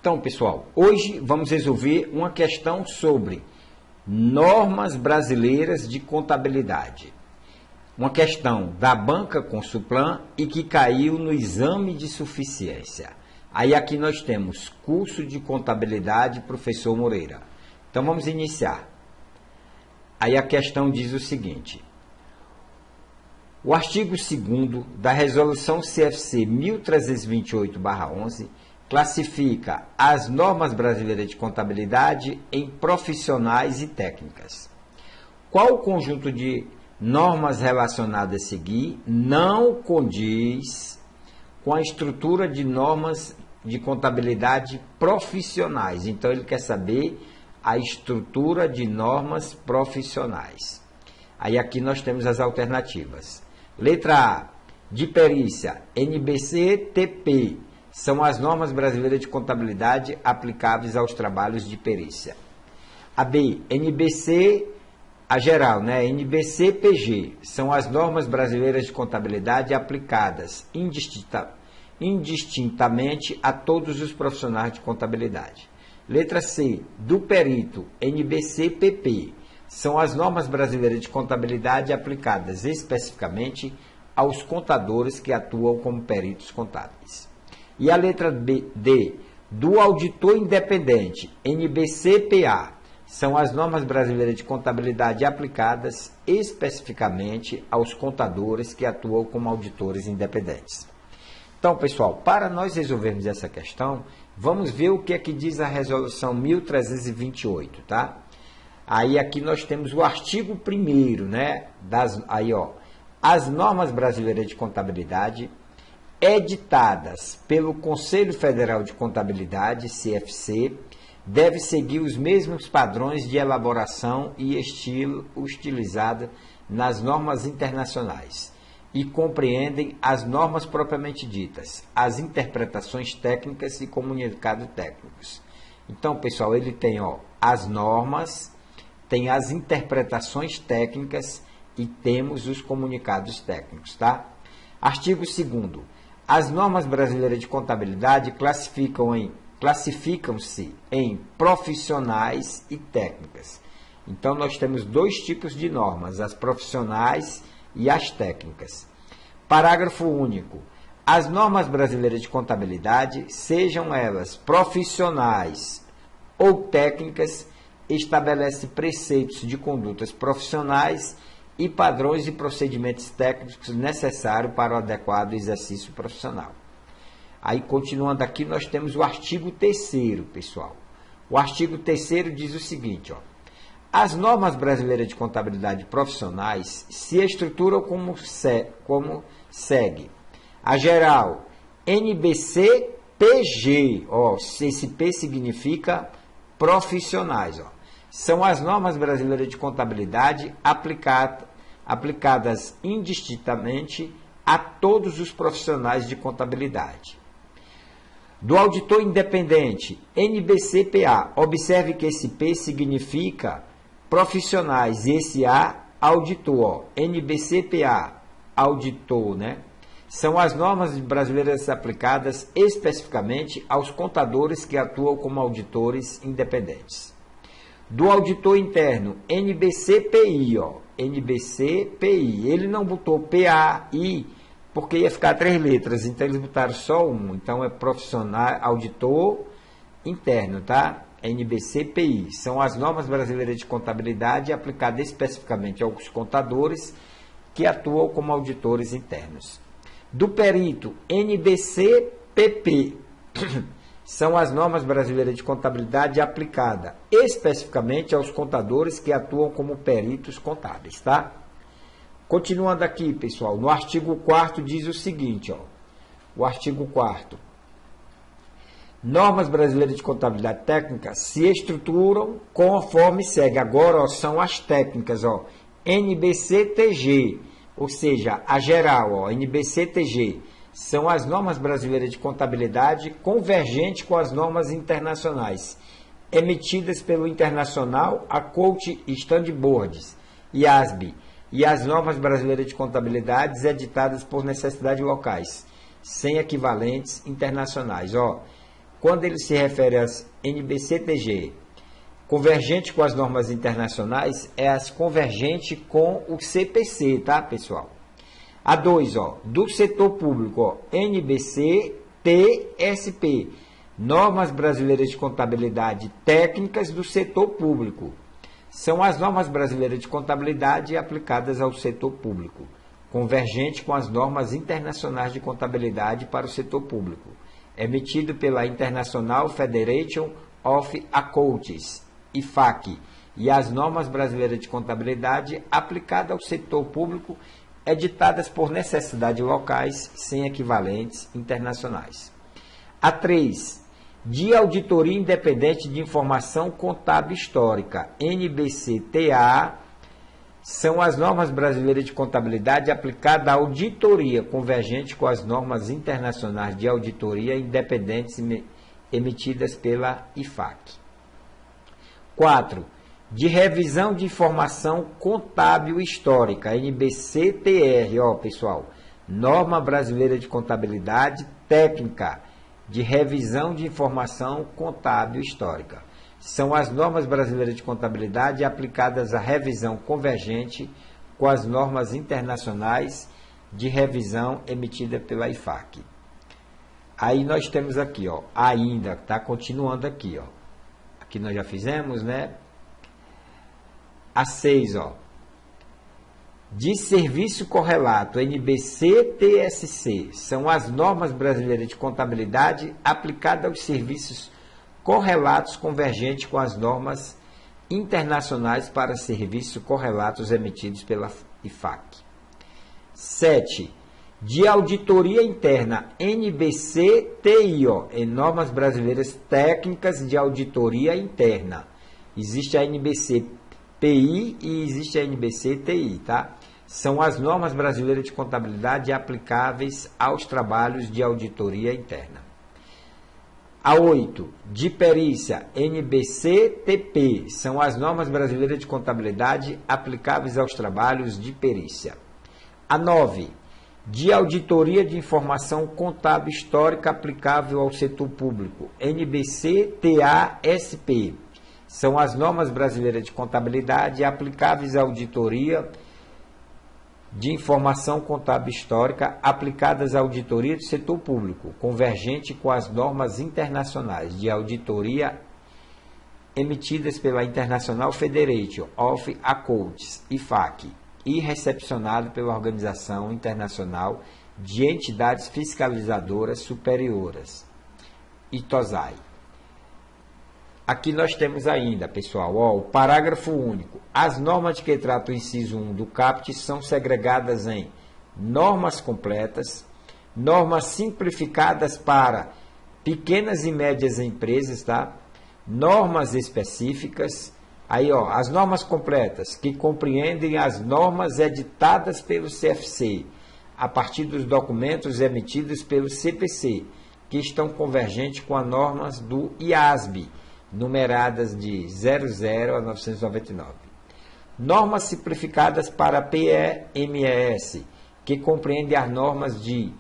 Então, pessoal, hoje vamos resolver uma questão sobre normas brasileiras de contabilidade. Uma questão da banca Consulplan e que caiu no exame de suficiência. Aí aqui nós temos curso de contabilidade, professor Moreira. Então vamos iniciar. Aí a questão diz o seguinte: o artigo 2º da resolução CFC 1328/11 classifica as normas brasileiras de contabilidade em profissionais e técnicas. Qual o conjunto de normas relacionadas a seguir não condiz com a estrutura de normas de contabilidade profissionais? Então, ele quer saber a estrutura de normas profissionais. Aí aqui nós temos as alternativas. Letra A, de perícia, NBC-TP, são as normas brasileiras de contabilidade aplicáveis aos trabalhos de perícia. A B, NBC, a geral, né? NBC-PG, são as normas brasileiras de contabilidade aplicadas indistintamente a todos os profissionais de contabilidade. Letra C, do perito, NBC-PP, são as normas brasileiras de contabilidade aplicadas especificamente aos contadores que atuam como peritos contábeis. E a letra D, do auditor independente, NBC-PA, são as normas brasileiras de contabilidade aplicadas especificamente aos contadores que atuam como auditores independentes. Então, pessoal, para nós resolvermos essa questão, vamos ver o que é que diz a resolução 1328, tá? Aí aqui nós temos o artigo 1º, né? As normas brasileiras de contabilidade editadas pelo Conselho Federal de Contabilidade, CFC, deve seguir os mesmos padrões de elaboração e estilo utilizado nas normas internacionais e compreendem as normas propriamente ditas, as interpretações técnicas e comunicados técnicos. Então, pessoal, ele tem as normas, tem as interpretações técnicas e temos os comunicados técnicos, tá? Artigo 2º. As normas brasileiras de contabilidade classificam-se em profissionais e técnicas. Então, nós temos dois tipos de normas, as profissionais e as técnicas. Parágrafo único. As normas brasileiras de contabilidade, sejam elas profissionais ou técnicas, estabelecem preceitos de condutas profissionais e padrões e procedimentos técnicos necessários para o adequado exercício profissional. Aí, continuando aqui, nós temos o artigo 3º, pessoal. O artigo 3º diz o seguinte, as normas brasileiras de contabilidade profissionais se estruturam como segue. A geral, NBC-PG, esse P significa profissionais, são as normas brasileiras de contabilidade aplicadas indistintamente a todos os profissionais de contabilidade. Do auditor independente, NBC-PA, observe que esse P significa profissionais e esse A, auditor, NBC-PA, auditor, né? São as normas brasileiras aplicadas especificamente aos contadores que atuam como auditores independentes. Do auditor interno, NBC-PI, NBC-PI. Ele não botou PAI, porque ia ficar 3 letras, então eles botaram só um. Então é profissional, auditor interno, tá? NBC-PI. São as normas brasileiras de contabilidade aplicadas especificamente aos contadores que atuam como auditores internos. Do perito, NBC-PP. São as normas brasileiras de contabilidade aplicada especificamente aos contadores que atuam como peritos contábeis, tá? Continuando aqui, pessoal, no artigo 4º diz o seguinte, o artigo 4º. Normas brasileiras de contabilidade técnica se estruturam conforme segue. Agora, são as técnicas, NBC-TG, ou seja, a geral, NBC-TG. São as normas brasileiras de contabilidade convergentes com as normas internacionais, emitidas pelo International Account Standards, IASB, e as normas brasileiras de contabilidade editadas por necessidades locais, sem equivalentes internacionais. quando ele se refere às NBC-TG, convergente com as normas internacionais, é as convergente com o CPC, tá, pessoal? A 2, ó, do setor público, ó, NBC-TSP, normas brasileiras de contabilidade técnicas do setor público. São as normas brasileiras de contabilidade aplicadas ao setor público, convergente com as normas internacionais de contabilidade para o setor público, emitido pela International Federation of Accountants, IFAC, e as normas brasileiras de contabilidade aplicadas ao setor público, editadas por necessidades locais, sem equivalentes internacionais. A 3, de Auditoria Independente de Informação Contábil Histórica, NBC-TA, são as normas brasileiras de contabilidade aplicadas à auditoria, convergente com as normas internacionais de auditoria independentes emitidas pela IFAC. 4, de Revisão de Informação Contábil Histórica, NBC-TR, ó, pessoal, norma brasileira de contabilidade técnica de revisão de informação contábil histórica. São as normas brasileiras de contabilidade aplicadas à revisão convergente com as normas internacionais de revisão emitida pela IFAC. Aí nós temos aqui, ó, ainda, está continuando aqui, ó. Aqui nós já fizemos, né? A 6, ó. De serviço correlato, NBC-TSC, são as normas brasileiras de contabilidade aplicadas aos serviços correlatos convergentes com as normas internacionais para serviços correlatos emitidos pela IFAC. 7. De auditoria interna, NBC-TI, em normas brasileiras técnicas de auditoria interna. Existe a NBC-PI e existe a NBC-TI, tá? São as normas brasileiras de contabilidade aplicáveis aos trabalhos de auditoria interna. A 8, de perícia, NBC-TP, são as normas brasileiras de contabilidade aplicáveis aos trabalhos de perícia. A 9, de auditoria de informação contábil histórica aplicável ao setor público, NBC-TASP, são as normas brasileiras de contabilidade aplicáveis à auditoria de informação contábil histórica aplicadas à auditoria do setor público, convergente com as normas internacionais de auditoria emitidas pela International Federation of Accountants, IFAC, e recepcionado pela Organização Internacional de Entidades Fiscalizadoras Superiores, ITOSAI. Aqui nós temos ainda, pessoal, ó, o parágrafo único. As normas que tratam o inciso 1 do CAPT são segregadas em normas completas, normas simplificadas para pequenas e médias empresas, tá? Normas específicas. Aí, ó, as normas completas, que compreendem as normas editadas pelo CFC, a partir dos documentos emitidos pelo CPC, que estão convergentes com as normas do IASB, numeradas de 00 a 999. Normas simplificadas para PMES, que compreendem as normas de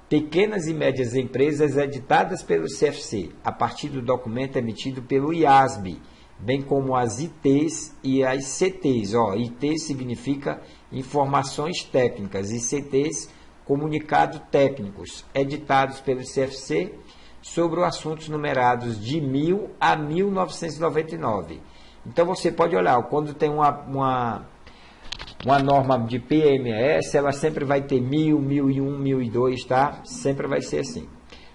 pequenas e médias empresas editadas pelo CFC, a partir do documento emitido pelo IASB, bem como as ITs e as CTs. Ó, IT significa informações técnicas e CTs, comunicados técnicos, editados pelo CFC sobre assuntos numerados de 1000 a 1999. Então você pode olhar, quando tem uma norma de PMS, ela sempre vai ter 1000, 1001, 1002, tá? Sempre vai ser assim.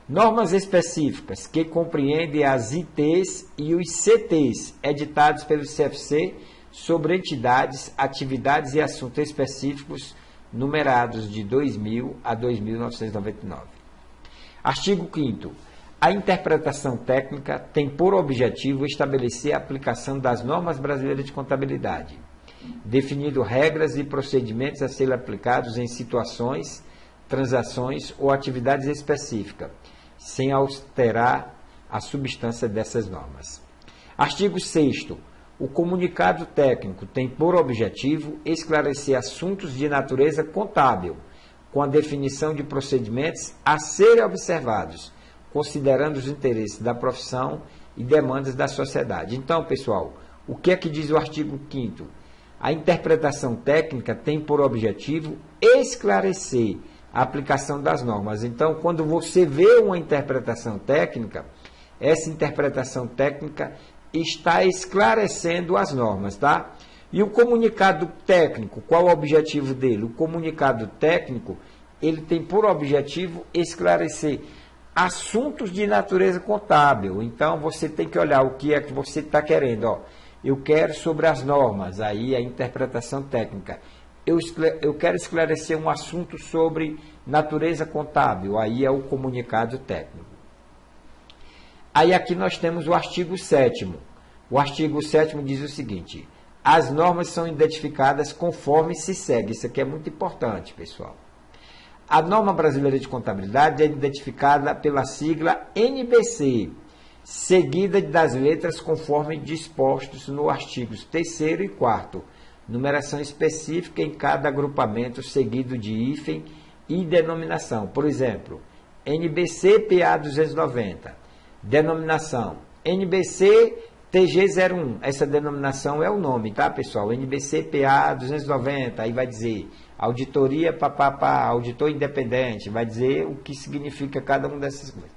Normas específicas, que compreendem as ITs e os CTs, editados pelo CFC sobre entidades, atividades e assuntos específicos, numerados de 2000 a 2999. Artigo 5º. A interpretação técnica tem por objetivo estabelecer a aplicação das normas brasileiras de contabilidade, definindo regras e procedimentos a serem aplicados em situações, transações ou atividades específicas, sem alterar a substância dessas normas. Artigo 6º. O comunicado técnico tem por objetivo esclarecer assuntos de natureza contábil, com a definição de procedimentos a serem observados, considerando os interesses da profissão e demandas da sociedade. Então, pessoal, o que é que diz o artigo 5º? A interpretação técnica tem por objetivo esclarecer a aplicação das normas. Então, quando você vê uma interpretação técnica, essa interpretação técnica está esclarecendo as normas, tá? E o comunicado técnico, qual o objetivo dele? O comunicado técnico, ele tem por objetivo esclarecer assuntos de natureza contábil. Então, você tem que olhar o que é que você está querendo. Ó, eu quero sobre as normas, aí a interpretação técnica. Eu quero esclarecer um assunto sobre natureza contábil, aí é o comunicado técnico. Aí aqui nós temos o artigo 7º. O artigo 7º diz o seguinte: as normas são identificadas conforme se segue. Isso aqui é muito importante, pessoal. A norma brasileira de contabilidade é identificada pela sigla NBC, seguida das letras conforme dispostos no artigos 3º e 4º, numeração específica em cada agrupamento, seguido de hífen e denominação. Por exemplo, NBC PA 290, denominação NBC TG01, essa denominação é o nome, tá, pessoal? NBC PA 290, aí vai dizer auditoria papapá, auditor independente, vai dizer o que significa cada uma dessas coisas.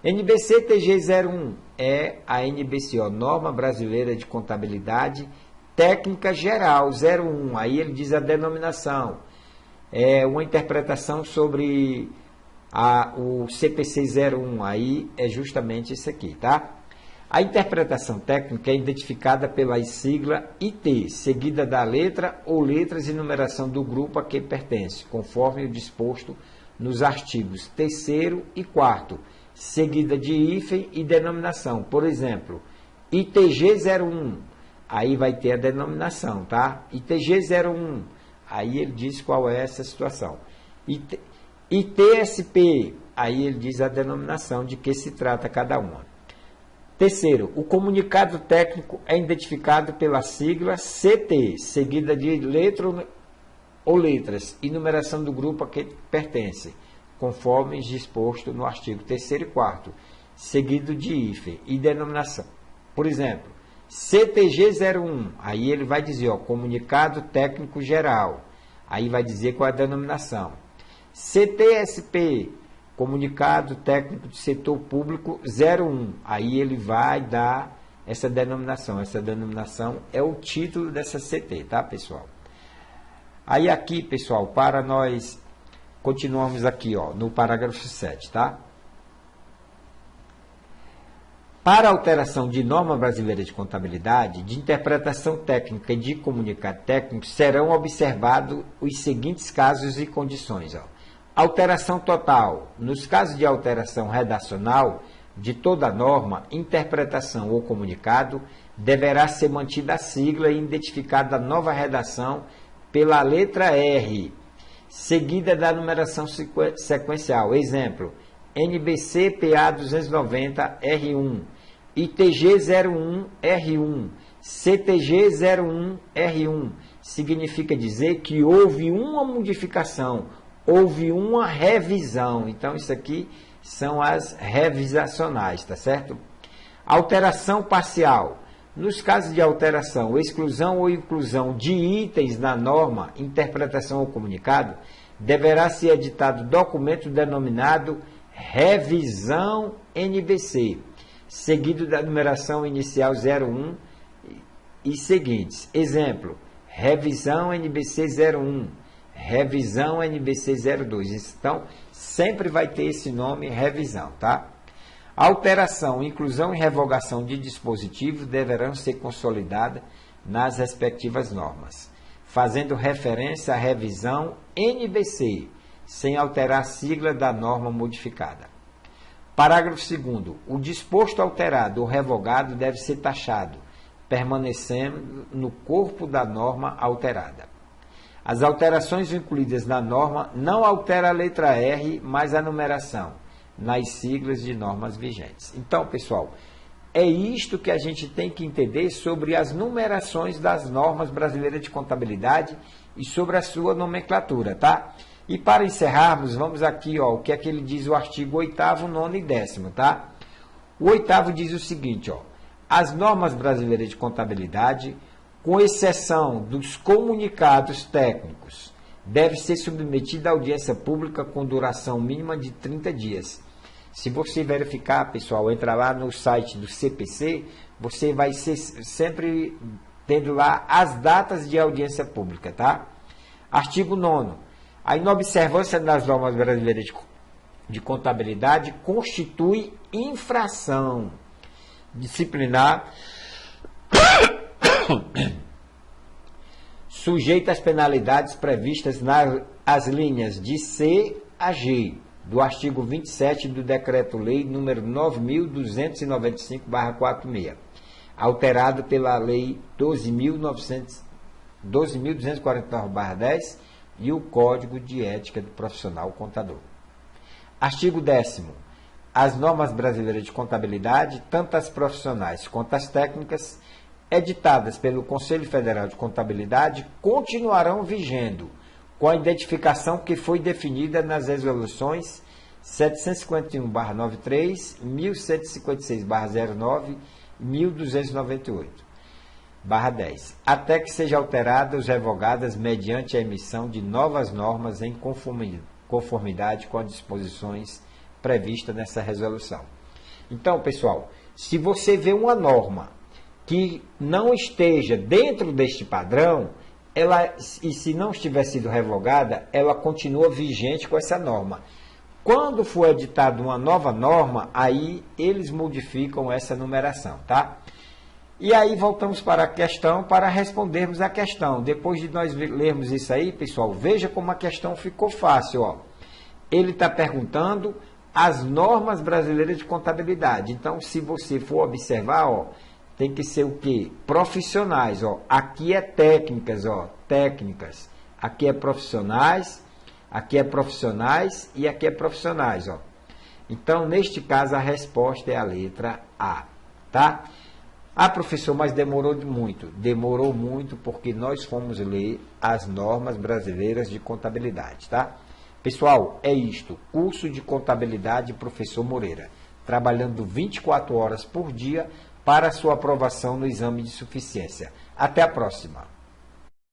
NBC TG01 é a NBCO, Norma Brasileira de Contabilidade Técnica Geral 01, aí ele diz a denominação. É uma interpretação sobre o CPC 01, aí é justamente isso aqui, tá? A interpretação técnica é identificada pela sigla IT, seguida da letra ou letras e numeração do grupo a que pertence, conforme o disposto nos artigos 3º e 4º, seguida de hífen e denominação. Por exemplo, ITG01, aí vai ter a denominação, tá? ITG01, aí ele diz qual é essa situação. ITSP, aí ele diz a denominação de que se trata cada uma. Terceiro, o comunicado técnico é identificado pela sigla CT, seguida de letra ou letras e numeração do grupo a que pertence, conforme disposto no artigo 3º e 4º, seguido de hífen e denominação. Por exemplo, CTG01, aí ele vai dizer, ó, comunicado técnico geral, aí vai dizer qual é a denominação. CTSP, comunicado técnico do setor público 01, aí ele vai dar essa denominação. Essa denominação é o título dessa CT, tá, pessoal? Aí aqui, pessoal, para nós continuamos aqui, ó, no parágrafo 7, tá? Para alteração de norma brasileira de contabilidade, de interpretação técnica e de comunicado técnico, serão observados os seguintes casos e condições, ó. Alteração total. Nos casos de alteração redacional de toda norma, interpretação ou comunicado, deverá ser mantida a sigla e identificada a nova redação pela letra R, seguida da numeração sequencial. Exemplo, NBC PA 290 R1, ITG 01 R1, CTG 01 R1. Significa dizer que houve uma modificação, houve uma revisão. Então, isso aqui são as revisacionais, tá certo? Alteração parcial. Nos casos de alteração, exclusão ou inclusão de itens na norma, interpretação ou comunicado, deverá ser editado documento denominado revisão NBC, seguido da numeração inicial 01 e seguintes. Exemplo, revisão NBC 01. Revisão NBC 02. Então, sempre vai ter esse nome revisão, tá? Alteração, inclusão e revogação de dispositivos deverão ser consolidadas nas respectivas normas, fazendo referência à revisão NBC, sem alterar a sigla da norma modificada. Parágrafo 2º. O disposto alterado ou revogado deve ser taxado, permanecendo no corpo da norma alterada. As alterações incluídas na norma não alteram a letra R, mas a numeração, nas siglas de normas vigentes. Então, pessoal, é isto que a gente tem que entender sobre as numerações das normas brasileiras de contabilidade e sobre a sua nomenclatura, tá? E para encerrarmos, vamos aqui, ó, o que é que ele diz o artigo 8º, 9º e 10º, tá? O 8º diz o seguinte, ó, as normas brasileiras de contabilidade, com exceção dos comunicados técnicos, devem ser submetidas à audiência pública com duração mínima de 30 dias. Se você verificar, pessoal, entrar lá no site do CPC, você vai ser sempre tendo lá as datas de audiência pública, tá? Artigo 9º. A inobservância das normas brasileiras de contabilidade constitui infração disciplinar sujeita às penalidades previstas nas linhas de C a G do artigo 27 do Decreto-Lei nº 9.295/46, alterado pela Lei 12.249/10 e o Código de Ética do Profissional Contador. Artigo 10º. As normas brasileiras de contabilidade, tanto as profissionais quanto as técnicas, editadas pelo Conselho Federal de Contabilidade, continuarão vigendo, com a identificação que foi definida nas resoluções 751/93, 1156/09 e 1298/10, até que sejam alteradas ou revogadas mediante a emissão de novas normas em conformidade com as disposições previstas nessa resolução. Então, pessoal, se você vê uma norma que não esteja dentro deste padrão, e se não estiver sido revogada, ela continua vigente com essa norma. Quando for editada uma nova norma, aí eles modificam essa numeração, tá? E aí voltamos para a questão, para respondermos a questão. Depois de nós lermos isso aí, pessoal, veja como a questão ficou fácil, ó. Ele está perguntando as normas brasileiras de contabilidade. Então, se você for observar, ó, tem que ser o quê? Profissionais, ó. Aqui é técnicas, ó, técnicas. Aqui é profissionais, aqui é profissionais e aqui é profissionais, ó. Então, neste caso, a resposta é a letra A, tá? Ah, professor, mas demorou muito. Demorou muito porque nós fomos ler as normas brasileiras de contabilidade, tá? Pessoal, é isto. Curso de Contabilidade Professor Moreira. Trabalhando 24 horas por dia para sua aprovação no exame de suficiência. Até a próxima.